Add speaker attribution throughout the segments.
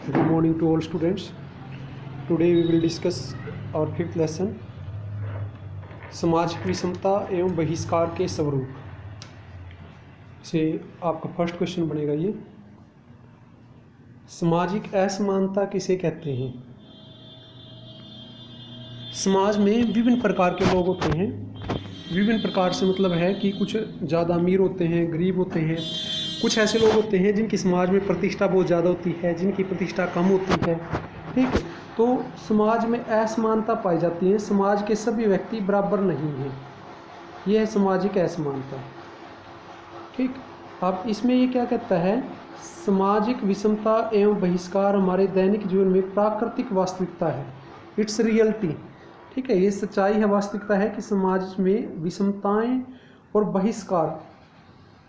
Speaker 1: Good morning to all students. Today we will discuss our fifth lesson, सामाजिक विषमता एवं बहिष्कार के स्वरूप। से आपका फर्स्ट क्वेश्चन बनेगा ये, सामाजिक असमानता किसे कहते हैं। समाज में विभिन्न प्रकार के लोग होते हैं। विभिन्न प्रकार से मतलब है कि कुछ ज़्यादा अमीर होते हैं, गरीब होते हैं। कुछ ऐसे लोग होते हैं जिनकी समाज में प्रतिष्ठा बहुत ज़्यादा होती है, जिनकी प्रतिष्ठा कम होती है। ठीक है, तो समाज में असमानता पाई जाती है। समाज के सभी व्यक्ति बराबर नहीं हैं, यह है सामाजिक असमानता। ठीक, अब इसमें ये क्या कहता है, सामाजिक विषमता एवं बहिष्कार हमारे दैनिक जीवन में प्राकृतिक वास्तविकता है, इट्स रियलिटी। ठीक है, ये सच्चाई है, वास्तविकता है कि समाज में विषमताएं और बहिष्कार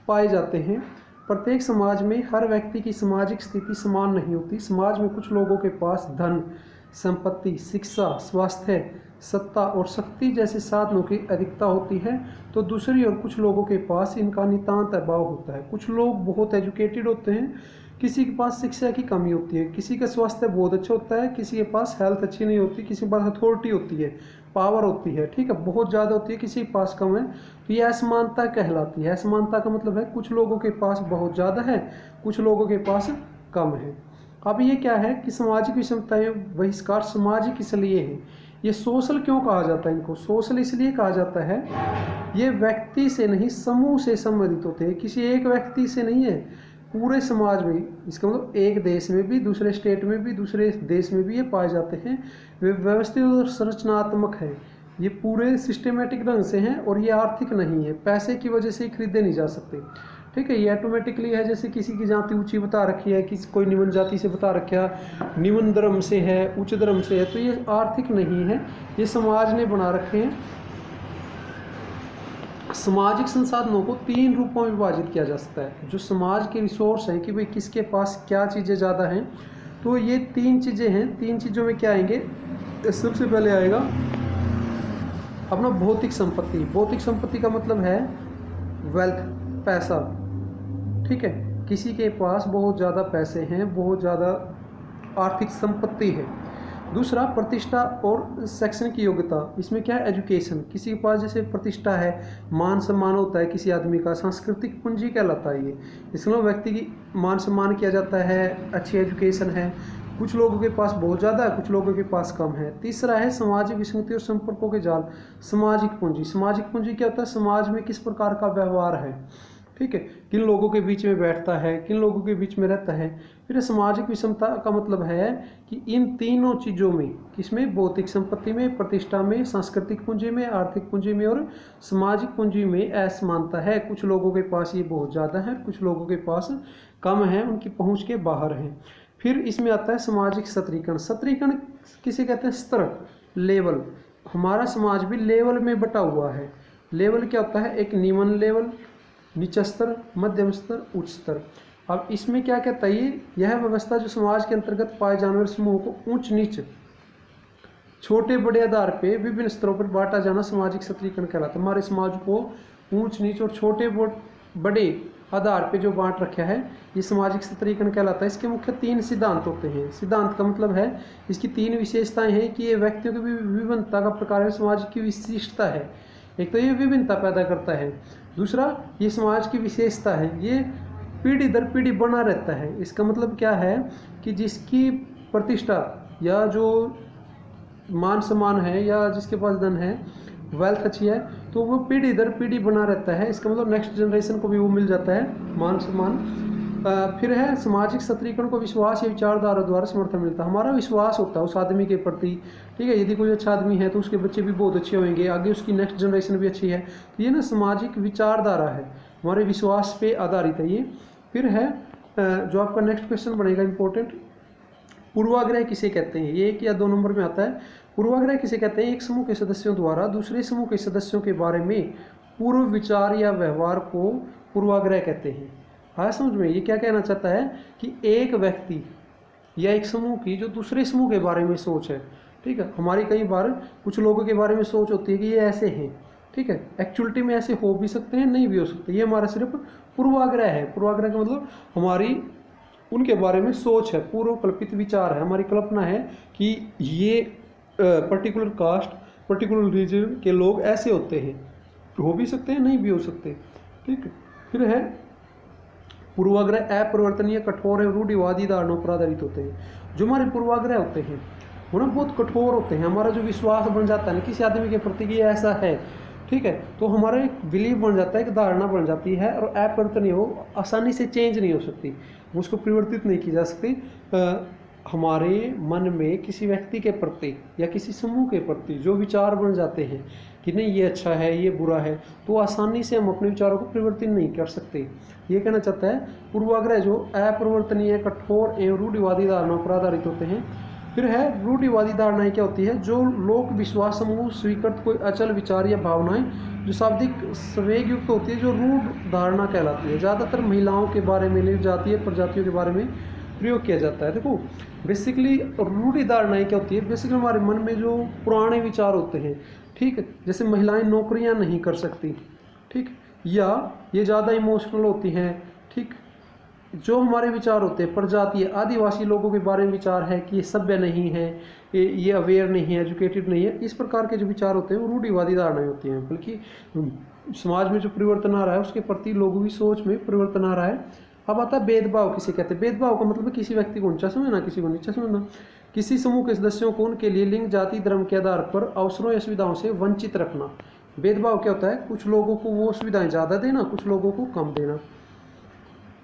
Speaker 1: पाए जाते हैं। प्रत्येक समाज में हर व्यक्ति की सामाजिक स्थिति समान नहीं होती। समाज में कुछ लोगों के पास धन, संपत्ति, शिक्षा, स्वास्थ्य, सत्ता और शक्ति जैसे साधनों की अधिकता होती है, तो दूसरी ओर कुछ लोगों के पास इनका नितांत अभाव होता है। कुछ लोग बहुत एजुकेटेड होते हैं, किसी के पास शिक्षा की कमी होती है, किसी का स्वास्थ्य बहुत अच्छा होता है, किसी के पास हेल्थ अच्छी नहीं होती, किसी के पास अथॉरिटी होती है, पावर होती है, ठीक है, बहुत ज़्यादा होती है, किसी के पास कम है। तो ये असमानता कहलाती है। असमानता का मतलब है कुछ लोगों के पास बहुत ज़्यादा है, कुछ लोगों के पास कम है। अब ये क्या है कि सामाजिक विषमताएं बहिष्कार सामाजिक इसलिए है। ये सोशल क्यों कहा जाता है, इनको सोशल इसलिए कहा जाता है, ये व्यक्ति से नहीं समूह से संबंधित होते हैं, किसी एक व्यक्ति से नहीं है, पूरे समाज में। इसका मतलब एक देश में भी, दूसरे स्टेट में भी, दूसरे देश में भी ये पाए जाते हैं। वे व्यवस्थित और संरचनात्मक है, ये पूरे सिस्टमेटिक ढंग से हैं और ये आर्थिक नहीं है, पैसे की वजह से खरीदे नहीं जा सकते। ठीक है, ये ऑटोमेटिकली है। जैसे किसी की जाति ऊंची बता रखी है, किसी कोई निम्न जाति से बता रखा, निम्न धर्म से है, उच्च धर्म से है, तो ये आर्थिक नहीं है, ये समाज ने बना रखे हैं। सामाजिक संसाधनों को तीन रूपों में विभाजित किया जा सकता है। जो समाज के रिसोर्स हैं कि भाई किसके पास क्या चीज़ें ज़्यादा हैं, तो ये तीन चीज़ें हैं। तीन चीज़ों में क्या आएंगे, सबसे पहले आएगा अपना भौतिक संपत्ति। भौतिक संपत्ति का मतलब है वेल्थ, पैसा। ठीक है, किसी के पास बहुत ज़्यादा पैसे हैं, बहुत ज़्यादा आर्थिक संपत्ति है। दूसरा प्रतिष्ठा और शैक्षणिक योग्यता, इसमें क्या है, एजुकेशन। किसी के पास जैसे प्रतिष्ठा है, मान सम्मान होता है किसी आदमी का, सांस्कृतिक पूंजी कहलाता है ये। इसमें व्यक्ति की मान सम्मान किया जाता है, अच्छी एजुकेशन है। कुछ लोगों के पास बहुत ज़्यादा है, कुछ लोगों के पास कम है। तीसरा है सामाजिक विसंगति और संपर्कों के जाल, सामाजिक पूंजी। सामाजिक पूंजी क्या होता है, समाज में किस प्रकार का व्यवहार है, ठीक है, किन लोगों के बीच में बैठता है, किन लोगों के बीच में रहता है। फिर सामाजिक विषमता का मतलब है कि इन तीनों चीज़ों में, किसमें, भौतिक संपत्ति में, प्रतिष्ठा में, सांस्कृतिक पूंजी में, आर्थिक पूंजी में और सामाजिक पूंजी में असमानता है। कुछ लोगों के पास ये बहुत ज़्यादा है, कुछ लोगों के पास कम है, उनकी पहुँच के बाहर है। फिर इसमें आता है सामाजिक सत्रीकरण। सत्रीकरण किसे कहते हैं, स्तर, लेवल। हमारा समाज भी लेवल में बटा हुआ है। लेवल क्या होता है, एक निम्न लेवल, निचला स्तर, मध्यम स्तर, उच्च स्तर। अब इसमें क्या कहता है, यह व्यवस्था जो समाज के अंतर्गत पाए जाने वाले समूह को ऊंच नीच, छोटे बड़े आधार पे विभिन्न स्तरों पर बांटा जाना सामाजिक सत्रीकरण कहलाता है। हमारे समाज को ऊंच नीच और छोटे बड़े आधार पे जो बांट रखा है, ये सामाजिक सत्रीकरण कहलाता है। इसके मुख्य तीन सिद्धांत होते हैं। सिद्धांत का मतलब है, इसकी तीन विशेषताएं हैं कि ये व्यक्तियों की विभिन्नता का प्रकार है, समाज की विशिष्टता है। एक तो ये विभिन्नता पैदा करता है, दूसरा ये समाज की विशेषता है, ये पीढ़ी दर पीढ़ी बना रहता है। इसका मतलब क्या है कि जिसकी प्रतिष्ठा या जो मान सम्मान है या जिसके पास धन है, वेल्थ अच्छी है, तो वो पीढ़ी दर पीढ़ी बना रहता है। इसका मतलब नेक्स्ट जनरेशन को भी वो मिल जाता है मान सम्मान। फिर है सामाजिक सत्रीकरण को विश्वास या विचारधारा द्वारा समर्थन मिलता है। हमारा विश्वास होता है उस आदमी के प्रति, ठीक है, यदि कोई अच्छा आदमी है तो उसके बच्चे भी बहुत अच्छे होंगे, आगे उसकी नेक्स्ट जनरेशन भी अच्छी है। तो ये ना सामाजिक विचारधारा है, हमारे विश्वास पे आधारित है ये। फिर है जो आपका नेक्स्ट क्वेश्चन बनेगा इंपॉर्टेंट, पूर्वाग्रह किसे कहते हैं। ये 1 या 2 नंबर में आता है। पूर्वाग्रह किसे कहते हैं, एक समूह के सदस्यों द्वारा दूसरे समूह के सदस्यों के बारे में पूर्व विचार या व्यवहार को पूर्वाग्रह कहते हैं। हाँ, समझ में, ये क्या कहना चाहता है कि एक व्यक्ति या एक समूह की जो दूसरे समूह के बारे में सोच है, ठीक है, हमारी कई बार कुछ लोगों के बारे में सोच होती है कि ये ऐसे हैं, ठीक है, एक्चुअलिटी में ऐसे हो भी सकते हैं, नहीं भी हो सकते, ये हमारा सिर्फ पूर्वाग्रह है। पूर्वाग्रह का मतलब हमारी उनके बारे में सोच है, पूर्व कल्पित विचार है, हमारी कल्पना है कि ये पर्टिकुलर कास्ट, पर्टिकुलर रीजन के लोग ऐसे होते हैं, हो भी सकते हैं नहीं भी हो सकते। ठीक है। फिर है पूर्वाग्रह अपरिवर्तनीय, कठोर एवं रूढ़िवादी धारणाओं पर आधारित होते हैं। जो हमारे पूर्वाग्रह होते हैं वो ना बहुत कठोर होते हैं, हमारा जो विश्वास बन जाता है ना किसी आदमी के प्रति कि ऐसा है, ठीक है, तो हमारा एक बिलीव बन जाता है, एक धारणा बन जाती है, और अपरिवर्तनीय वो आसानी से चेंज नहीं हो सकती, उसको परिवर्तित नहीं की जा सकती। हमारे मन में किसी व्यक्ति के प्रति या किसी समूह के प्रति जो विचार बन जाते हैं कि नहीं ये अच्छा है ये बुरा है, तो आसानी से हम अपने विचारों को परिवर्तित नहीं कर सकते। ये कहना चाहता है पूर्वाग्रह जो अपरिवर्तनीय, कठोर एवं रूढ़िवादी धारणाओं पर आधारित होते हैं। फिर है रूढ़िवादी धारणाएं क्या होती है, जो लोक विश्वास समूह स्वीकृत कोई अचल विचार या भावनाएं जो शाब्दिक संवेग युक्त होती है, जो रूढ़ धारणा कहलाती है। ज़्यादातर महिलाओं के बारे में, जातीय प्रजातियों के बारे में प्रयोग किया जाता है। देखो बेसिकली रूढ़ि धारणाएं क्या होती है, बेसिकली हमारे मन में जो पुराने विचार होते हैं, ठीक है, जैसे महिलाएं नौकरियां नहीं कर सकती, ठीक, या ये ज़्यादा इमोशनल होती हैं, ठीक, जो हमारे विचार होते हैं प्रजातीय आदिवासी लोगों के बारे में विचार है कि ये सभ्य नहीं है, ये अवेयर नहीं है, एजुकेटेड नहीं है, इस प्रकार के जो विचार होते हैं वो रूढ़िवादी धारणाएं होती हैं। बल्कि समाज में जो परिवर्तन आ रहा है उसके प्रति लोगों की सोच में परिवर्तन आ रहा है। अब आता है भेदभाव किसे कहते हैं। भेदभाव का मतलब किसी व्यक्ति को ऊंचा समझना, किसी को नीचा समझना, किसी समूह के सदस्यों को उनके लिए लिंग, जाति, धर्म के आधार पर अवसरों या सुविधाओं से वंचित रखना। भेदभाव क्या होता है, कुछ लोगों को वो सुविधाएं ज़्यादा देना, कुछ लोगों को कम देना,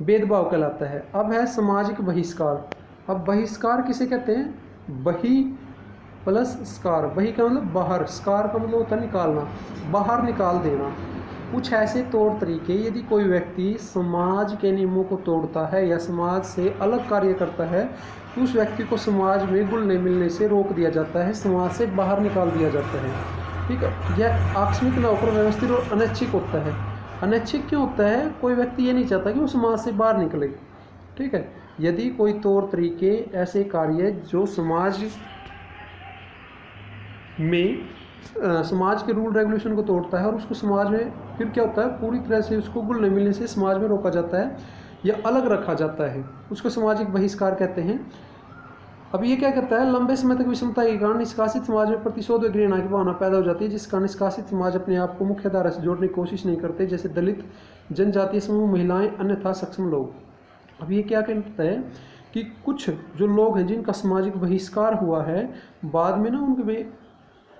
Speaker 1: भेदभाव कहलाता है। अब है सामाजिक बहिष्कार। अब बहिष्कार किसे कहते हैं, बहि प्लस स्कार, बहि का मतलब बाहर, स्कार का मतलब होता है निकालना, बाहर निकाल देना। कुछ ऐसे तौर तरीके, यदि कोई व्यक्ति समाज के नियमों को तोड़ता है या समाज से अलग कार्य करता है तो उस व्यक्ति को समाज में घुलने मिलने से रोक दिया जाता है, समाज से बाहर निकाल दिया जाता है। ठीक है, यह आकस्मिक न होकर व्यवस्थित और अनैच्छिक होता है। अनैच्छिक क्यों होता है, कोई व्यक्ति ये नहीं चाहता कि वो समाज से बाहर निकले। ठीक है, यदि कोई तौर तरीके ऐसे कार्य जो समाज में समाज के रूल रेगुलेशन को तोड़ता है और उसको समाज में फिर क्या होता है, पूरी तरह से उसको घुलने मिलने से समाज में रोका जाता है या अलग रखा जाता है, उसको सामाजिक बहिष्कार कहते हैं। अब ये क्या कहता है, लंबे समय तक विषमता के कारण निष्कासित समाज में प्रतिशोध व घृणा की भावना पैदा हो जाती है, जिस कारण निष्कासित समाज अपने आप को मुख्य धारा से जोड़ने की कोशिश नहीं करते, जैसे दलित, जनजातीय समूह, महिलाएं, अन्यथा सक्षम लोग। अब ये क्या कहता है कि कुछ जो लोग हैं जिनका सामाजिक बहिष्कार हुआ है, बाद में ना उनके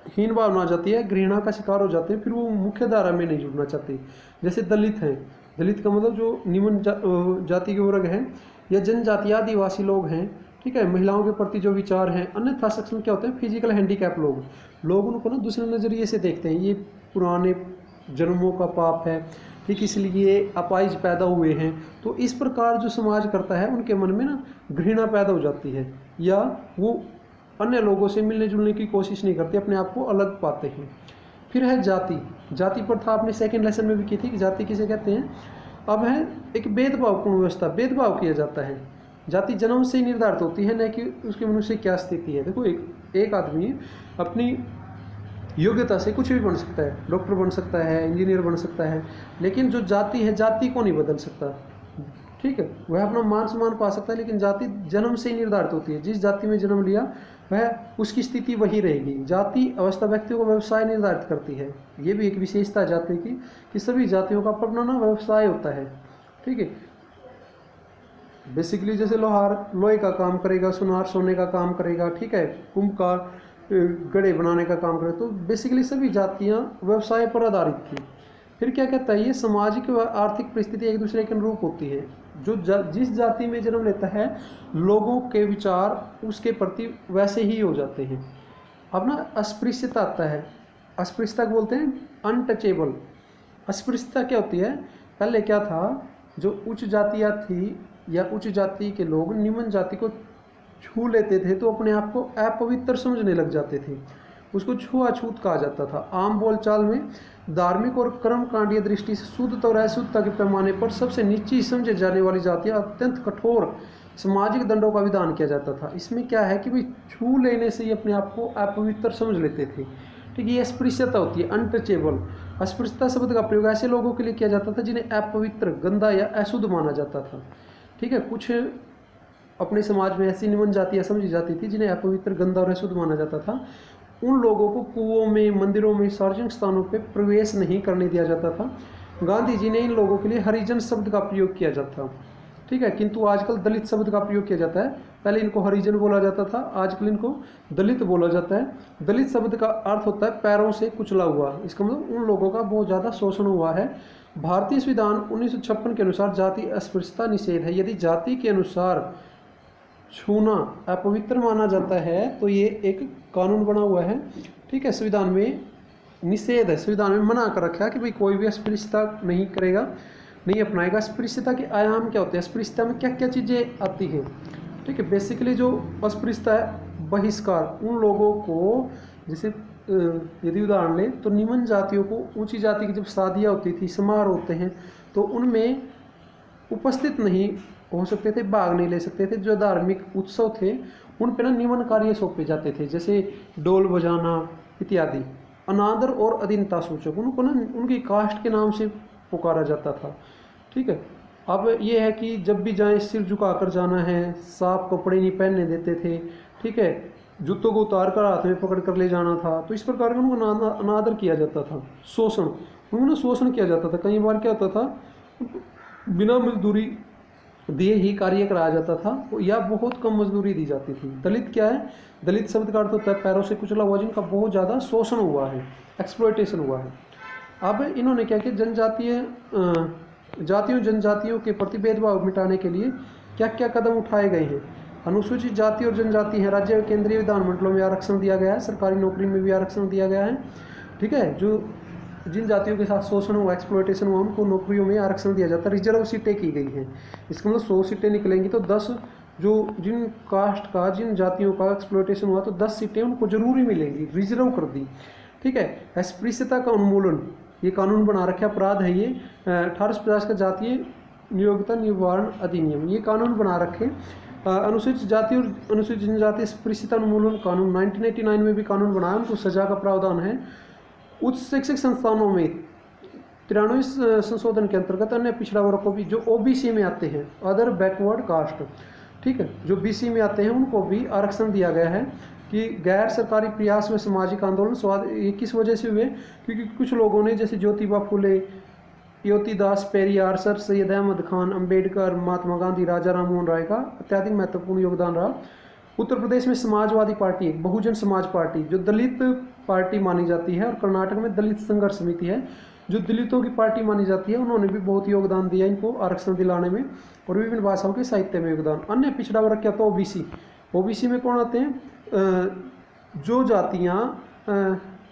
Speaker 1: हीन भावना आ जाती है, घृणा का शिकार हो जाते हैं, फिर वो मुख्य धारा में नहीं जुड़ना चाहते। जैसे दलित हैं, दलित का मतलब जो निम्न जाति के वर्ग हैं या जनजातीय आदिवासी लोग हैं, ठीक है, महिलाओं के प्रति जो विचार हैं। अन्यथा सक्षम क्या होते हैं, फिजिकल हैंडीकैप लोग उनको ना दूसरे नज़रिए से देखते हैं, ये पुराने जन्मों का पाप है, ठीक, इसलिए अपाहिज पैदा हुए हैं। तो इस प्रकार जो समाज करता है उनके मन में ना घृणा पैदा हो जाती है, या वो अन्य लोगों से मिलने जुलने की कोशिश नहीं करते, अपने आप को अलग पाते हैं। फिर है जाति। जाति प्रथा आपने सेकंड लेसन में भी की थी कि जाति किसे कहते हैं। अब है एक भेदभावपूर्ण व्यवस्था, भेदभाव किया जाता है। जाति जन्म से ही निर्धारित होती है, न कि उसके मनुष्य क्या स्थिति है। देखो एक आदमी अपनी योग्यता से कुछ भी बन सकता है, डॉक्टर बन सकता है, इंजीनियर बन सकता है, लेकिन जो जाति है जाति को नहीं बदल सकता। ठीक है, वह अपना मान सम्मान पा सकता है, लेकिन जाति जन्म से ही निर्धारित होती है। जिस जाति में जन्म लिया वह उसकी स्थिति वही रहेगी। जाति अवस्था व्यक्तियों को व्यवसाय निर्धारित करती है। ये भी एक विशेषता है जाति की कि सभी जातियों का अपना ना व्यवसाय होता है। ठीक है, बेसिकली जैसे लोहार लोहे का काम करेगा, सुनार सोने का काम करेगा, ठीक है, कुंभकार गड़े बनाने का काम करेगा। तो बेसिकली सभी जातियाँ व्यवसाय पर आधारित थी। फिर क्या कहता है, ये सामाजिक व आर्थिक परिस्थिति एक दूसरे के अनुरूप होती है। जो जिस जाति में जन्म लेता है लोगों के विचार उसके प्रति वैसे ही हो जाते हैं। अब ना अस्पृश्यता आता है, अस्पृश्यता को बोलते हैं अनटचेबल। अस्पृश्यता क्या होती है, पहले क्या था, जो उच्च जातियाँ थी या उच्च जाति के लोग निम्न जाति को छू लेते थे तो अपने आप को अपवित्र समझने लग जाते थे, उसको छुआछूत कहा जाता था। आम बोलचाल में धार्मिक और कर्मकांडीय दृष्टि से शुद्धता और अशुद्धता के पैमाने पर सबसे नीची समझे जाने वाली जातियाँ अत्यंत कठोर सामाजिक दंडों का विधान किया जाता था। इसमें क्या है कि भाई छू लेने से ही अपने आप को अपवित्र समझ लेते थे। ठीक है, ये अस्पृश्यता होती है, अनटचेबल। अस्पृश्यता शब्द का प्रयोग ऐसे लोगों के लिए किया जाता था जिन्हें अपवित्र, गंदा या अशुद्ध माना जाता था। ठीक है, कुछ अपने समाज में ऐसी निम्न जातियाँ समझी जाती थी जिन्हें अपवित्र, गंदा और अशुद्ध माना जाता था, उन लोगों को कुओं में, मंदिरों में, सार्वजनिक स्थानों पर प्रवेश नहीं करने दिया जाता था। गांधी जी ने इन लोगों के लिए हरिजन शब्द का प्रयोग किया जाता था, ठीक है, किंतु आजकल दलित शब्द का प्रयोग किया जाता है। पहले इनको हरिजन बोला जाता था, आजकल इनको दलित बोला जाता है। दलित शब्द का अर्थ होता है पैरों से कुचला हुआ, इसका मतलब उन लोगों का बहुत ज़्यादा शोषण हुआ है। भारतीय संविधान 1956 के अनुसार जाति अस्पृश्यता निषेध है। यदि जाति के अनुसार छूना अपवित्र माना जाता है तो ये एक कानून बना हुआ है, ठीक है, संविधान में निषेध है, संविधान में मना कर रखा है कि भाई कोई भी अस्पृश्यता नहीं करेगा, नहीं अपनाएगा। अस्पृश्यता के आयाम क्या होते हैं, अस्पृश्यता में क्या क्या चीज़ें आती हैं, ठीक है। बेसिकली जो अस्पृश्यता है, बहिष्कार, उन लोगों को, जैसे यदि उदाहरण लें तो निम्न जातियों को, ऊंची जाति की जब शादियाँ होती थी, समारोह होते हैं, तो उनमें उपस्थित नहीं हो सकते थे, भाग नहीं ले सकते थे। जो धार्मिक उत्सव थे उन पर ना निम्न कार्य सौंपे जाते थे, जैसे डोल बजाना इत्यादि। अनादर और अधीनता सूचक, उनको ना उनकी कास्ट के नाम से पुकारा जाता था, ठीक है। अब ये है कि जब भी जाएं सिर झुकाकर जाना है, साफ कपड़े नहीं पहनने देते थे, ठीक है, जूतों को उतार कर हाथ में पकड़ कर ले जाना था। तो इस प्रकार का उनको अनादर किया जाता था, शोषण, उन्होंने शोषण किया जाता था। कई बार क्या होता था, बिना मजदूरी दिए ही कार्य कराया जाता था या बहुत कम मजदूरी दी जाती थी। दलित क्या है, दलित शब्द का अर्थ होता है पैरों से कुचला हुआ, जिनका बहुत ज़्यादा शोषण हुआ है, एक्सप्लॉयटेशन हुआ है। अब इन्होंने क्या किया, जातियों जनजातियों के प्रति भेदभाव मिटाने के लिए क्या क्या कदम उठाए गए हैं। अनुसूचित जाति और जनजाति है, राज्य और केंद्रीय विधानमंडलों में आरक्षण दिया गया है, सरकारी नौकरी में भी आरक्षण दिया गया है, ठीक है। जो जिन जातियों के साथ शोषण हुआ, एक्सप्लॉयटेशन हुआ, उनको नौकरियों में आरक्षण दिया जाता है। रिजर्व सीटें की गई हैं, इसका मतलब 100 सीटें निकलेंगी तो 10 जो जिन कास्ट का, जिन जातियों का एक्सप्लॉयटेशन हुआ तो 10 सीटें उनको जरूरी मिलेंगी, रिजर्व कर दी, ठीक है। अस्पृश्यता का उन्मूलन, ये कानून बना रखे, अपराध है ये, 1850 का जातीय नियोक्ता निवारण अधिनियम, ये कानून बना रखे। अनुसूचित जाति और अनुसूचित जनजाति अस्पृश्यता उन्मूलन कानून 1989 में भी कानून बनाया, उनको सजा का प्रावधान है। उच्च शैक्षिक संस्थानों में 93 संशोधन के अंतर्गत अन्य पिछड़ा वर्ग को भी, जो ओबीसी में आते हैं, अदर बैकवर्ड कास्ट, ठीक है, जो बीसी में आते हैं, उनको भी आरक्षण दिया गया है। कि गैर सरकारी प्रयास में सामाजिक आंदोलन स्वाद, ये किस वजह से हुए, क्योंकि कुछ लोगों ने, जैसे ज्योतिबा फुले, योतिदास पेरियार, सर सैयद अहमद खान, अंबेडकर, महात्मा गांधी, राजा राममोहन राय का अत्यधिक महत्वपूर्ण योगदान रहा। उत्तर प्रदेश में समाजवादी पार्टी, बहुजन समाज पार्टी, जो दलित पार्टी मानी जाती है, और कर्नाटक में दलित संघर्ष समिति है, जो दलितों की पार्टी मानी जाती है, उन्होंने भी बहुत योगदान दिया इनको आरक्षण दिलाने में, और विभिन्न भाषाओं के साहित्य में योगदान। अन्य पिछड़ा वर्ग क्या, तो ओबीसी, ओबीसी में कौन आते हैं, जो जातियाँ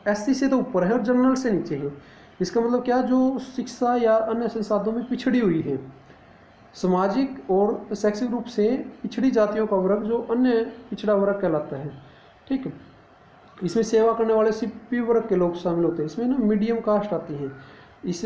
Speaker 1: एससी से तो ऊपर है और जनरल से नीचे हैं। इसका मतलब क्या, जो शिक्षा या अन्य संसाधनों में पिछड़ी हुई है, सामाजिक और शैक्षिक रूप से पिछड़ी जातियों का वर्ग जो अन्य पिछड़ा वर्ग कहलाता है, ठीक है। इसमें सेवा करने वाले सीपी वर्ग के लोग शामिल होते हैं। इसमें ना मीडियम कास्ट आती है। इस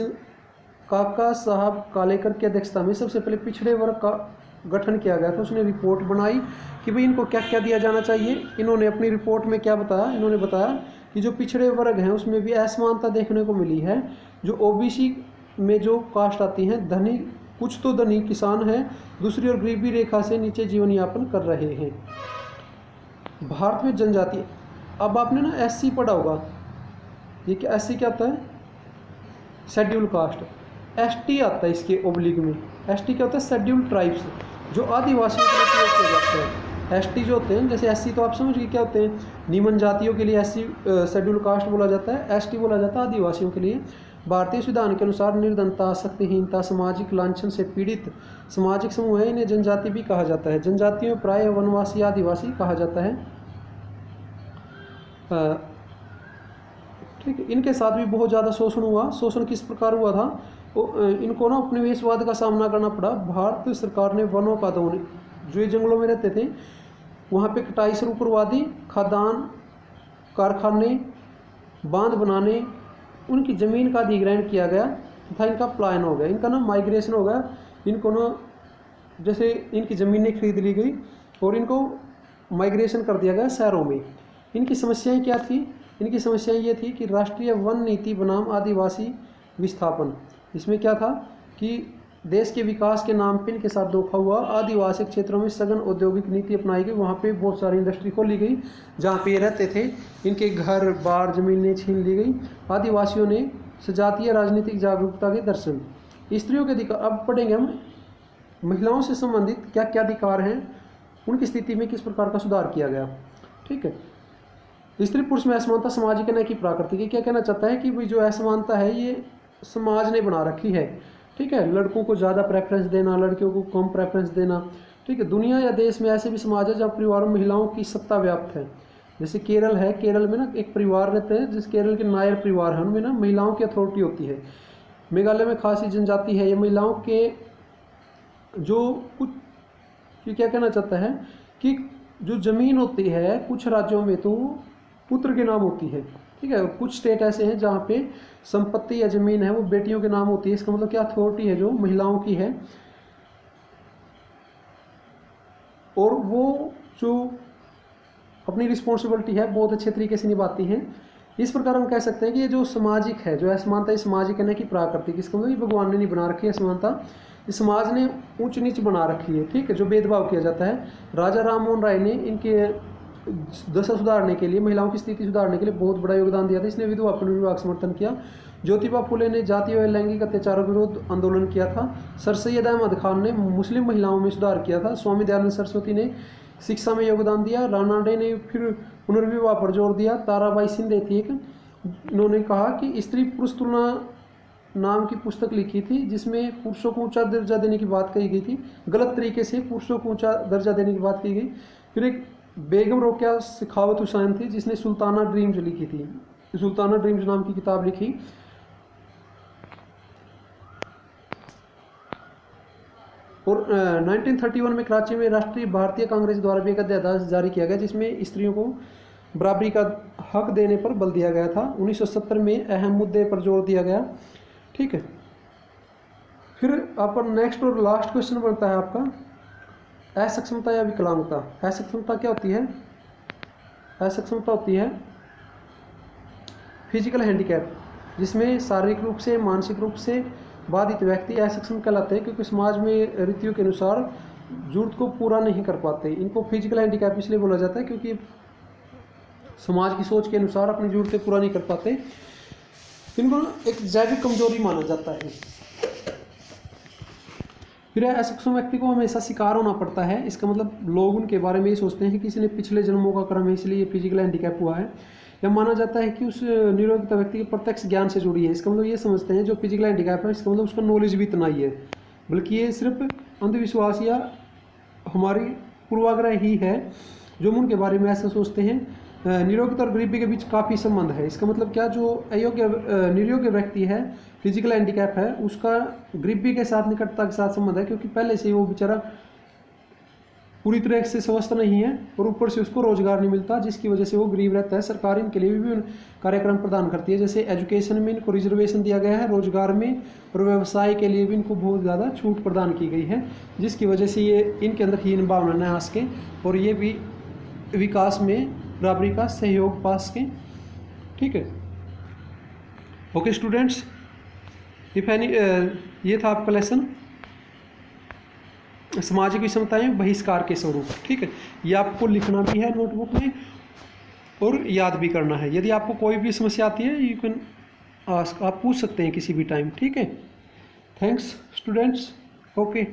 Speaker 1: काका साहब कालेकर की अध्यक्षता में सबसे पहले पिछड़े वर्ग का गठन किया गया था। उसने रिपोर्ट बनाई कि भाई इनको क्या क्या दिया जाना चाहिए। इन्होंने अपनी रिपोर्ट में क्या बताया, इन्होंने बताया कि जो पिछड़े वर्ग हैं उसमें भी असमानता देखने को मिली है। जो ओबीसी में जो कास्ट आती हैं, धनी, कुछ तो धनी किसान हैं, दूसरी ओर गरीबी रेखा से नीचे जीवन यापन कर रहे हैं। भारत में जनजाति, अब आपने ना एससी पढ़ा होगा, ये क्या एससी क्या आता है, शेड्यूल कास्ट। एसटी आता है इसके ओब्लिक में, एसटी क्या होता है, शेड्यूल ट्राइब्स, जो आदिवासियों के लिए प्रयोग किया जाता है। एसटी जो होते हैं, जैसे एससी तो आप समझ गए क्या होते हैं, निम्न जातियों के लिए एससी शेड्यूल कास्ट बोला जाता है, एसटी बोला जाता है आदिवासियों के लिए। भारतीय संविधान के अनुसार निर्धनता, शक्तिहीनता, सामाजिक लांछन से पीड़ित सामाजिक समूह है, इन्हें जनजाति भी कहा जाता है। जनजातियों में प्राय वनवासी आदिवासी कहा जाता है, ठीक है। इनके साथ भी बहुत ज़्यादा शोषण हुआ। शोषण किस प्रकार हुआ था, इनको ना उपनिवेशवाद का सामना करना पड़ा। भारत सरकार ने वनों का दोहन, जो ये जंगलों में रहते थे वहाँ पे कटाई शुरू करवा दी, खदान, कारखाने, बांध बनाने, उनकी ज़मीन का अधिग्रहण किया गया तथा इनका पलायन हो गया, इनका ना माइग्रेशन हो गया। इनको ना जैसे इनकी ज़मीनें खरीद ली गई और इनको माइग्रेशन कर दिया गया शहरों में। इनकी समस्याएं क्या थी, इनकी समस्याएं ये थी कि राष्ट्रीय वन नीति बनाम आदिवासी विस्थापन। इसमें क्या था कि देश के विकास के नाम पे इनके साथ धोखा हुआ। आदिवासी क्षेत्रों में सघन औद्योगिक नीति अपनाई गई, वहाँ पे बहुत सारी इंडस्ट्री खोली गई जहाँ पे ये रहते थे, इनके घर बार जमीनें छीन ली गई। आदिवासियों ने सजातीय राजनीतिक जागरूकता के दर्शन। स्त्रियों के अधिकार, अब पढ़ेंगे हम महिलाओं से संबंधित क्या क्या अधिकार हैं, उनकी स्थिति में किस प्रकार का सुधार किया गया। ठीक है, स्त्री पुरुष में असमानता सामाजिक न कि प्राकृतिक। ये क्या कहना चाहता है कि भाई जो असमानता है ये समाज ने बना रखी है। ठीक है, लड़कों को ज़्यादा प्रेफरेंस देना, लड़कियों को कम प्रेफरेंस देना। ठीक है, दुनिया या देश में ऐसे भी समाज है जहाँ परिवारों में महिलाओं की सत्ता व्याप्त है। जैसे केरल है, केरल में ना एक परिवार रहते हैं, जिस केरल के नायर परिवार है, उनमें ना महिलाओं की अथॉरिटी होती है। मेघालय में खासी जनजाति है, ये महिलाओं के जो कुछ, ये क्या कहना चाहता है कि जो ज़मीन होती है कुछ राज्यों में तो पुत्र के नाम होती है। ठीक है, कुछ स्टेट ऐसे हैं जहाँ पे संपत्ति या ज़मीन है वो बेटियों के नाम होती है। इसका मतलब क्या, अथॉरिटी है जो महिलाओं की है, और वो जो अपनी रिस्पॉन्सिबिलिटी है बहुत अच्छे तरीके से निभाती हैं। इस प्रकार हम कह सकते हैं कि ये जो सामाजिक है, जो असमानता, ये सामाजिक है न कि प्राकृतिक। इसका मतलब ये भगवान ने नहीं बना रखी है असमानता, इस समाज ने ऊंच नीच बना रखी है। ठीक है, जो भेदभाव किया जाता है। राजा राम मोहन राय ने इनके दशा सुधारने के लिए, महिलाओं की स्थिति सुधारने के लिए बहुत बड़ा योगदान दिया था। इसने विधवा पुनर्विवाह का समर्थन किया। ज्योतिबा फुले ने जातीय और लैंगिक अत्याचारों के विरोध आंदोलन किया था। सर सैयद अहमद खान ने मुस्लिम महिलाओं में सुधार किया था। स्वामी दयानंद सरस्वती ने शिक्षा में योगदान दिया। रानाडे ने फिर पुनर्विवाह पर जोर दिया। ताराबाई सिंधे थी एक, इन्होंने कहा कि स्त्री पुरुष तुलना नाम की पुस्तक लिखी थी, जिसमें पुरुषों को ऊंचा दर्जा देने की बात कही गई थी, गलत तरीके से पुरुषों को ऊंचा दर्जा देने की बात कही गई। फिर एक बेगम रोकेया सखावत हुसैन थी, जिसने सुल्ताना ड्रीम्स लिखी थी, सुल्ताना ड्रीम्स नाम की किताब लिखी। और 1931 में कराची में राष्ट्रीय भारतीय कांग्रेस द्वारा भी एक अध्यादेश जारी किया गया, जिसमें स्त्रियों को बराबरी का हक देने पर बल दिया गया था। 1970 में अहम मुद्दे पर जोर दिया गया। ठीक है, फिर आपका नेक्स्ट और लास्ट क्वेश्चन बनता है आपका असक्षमता या विकलांगता। असक्षमता क्या होती है? असक्षमता होती है फिजिकल हैंडीकैप, जिसमें शारीरिक रूप से, मानसिक रूप से बाधित व्यक्ति असक्षम कहलाते हैं, क्योंकि समाज में रीतियों के अनुसार जरूरत को पूरा नहीं कर पाते। इनको फिजिकल हैंडीकैप इसलिए बोला जाता है क्योंकि समाज की सोच के अनुसार अपनी जरूरतें पूरा नहीं कर पाते। इनको एक जैविक कमजोरी माना जाता है। फिर असक्षम व्यक्ति को हमेशा शिकार होना पड़ता है। इसका मतलब लोग उनके बारे में ये सोचते हैं कि किसी ने पिछले जन्मों का कर्म है इसलिए फिजिकल हैंडीकैप हुआ है, या माना जाता है कि उस निरोगिता व्यक्ति के प्रत्यक्ष ज्ञान से जुड़ी है। इसका मतलब ये समझते हैं जो फिजिकल हैंडीकैप है, इसका मतलब उसका नॉलेज भी इतना ही है, बल्कि ये सिर्फ अंधविश्वास या हमारी पूर्वाग्रह ही है जो हम उनके बारे में ऐसा सोचते हैं। निरोगिता और गरीबी के बीच काफ़ी संबंध है। इसका मतलब क्या, जो अयोग्य निरोग्य व्यक्ति है, फिजिकल हैंडीकैप है, उसका गरीबी के साथ निकटता के साथ संबंध है, क्योंकि पहले से वो बेचारा पूरी तरह से स्वस्थ नहीं है और ऊपर से उसको रोजगार नहीं मिलता, जिसकी वजह से वो गरीब रहता है। सरकार इनके लिए विभिन्न कार्यक्रम प्रदान करती है, जैसे एजुकेशन में इनको रिजर्वेशन दिया गया है, रोजगार में और व्यवसाय के लिए भी इनको बहुत ज़्यादा छूट प्रदान की गई है, जिसकी वजह से ये इनके अंदर हीन भावना न आ सके और ये भी विकास में बराबरी का सहयोग पा सकें। ठीक है, ओके स्टूडेंट्स, इफ एनी, ये था आपका लेसन सामाजिक विषमताएं बहिष्कार के स्वरूप। ठीक है, ये आपको लिखना भी है नोटबुक में और याद भी करना है। यदि आपको कोई भी समस्या आती है यू कैन आस्क, आप पूछ सकते हैं किसी भी टाइम। ठीक है, थैंक्स स्टूडेंट्स, ओके।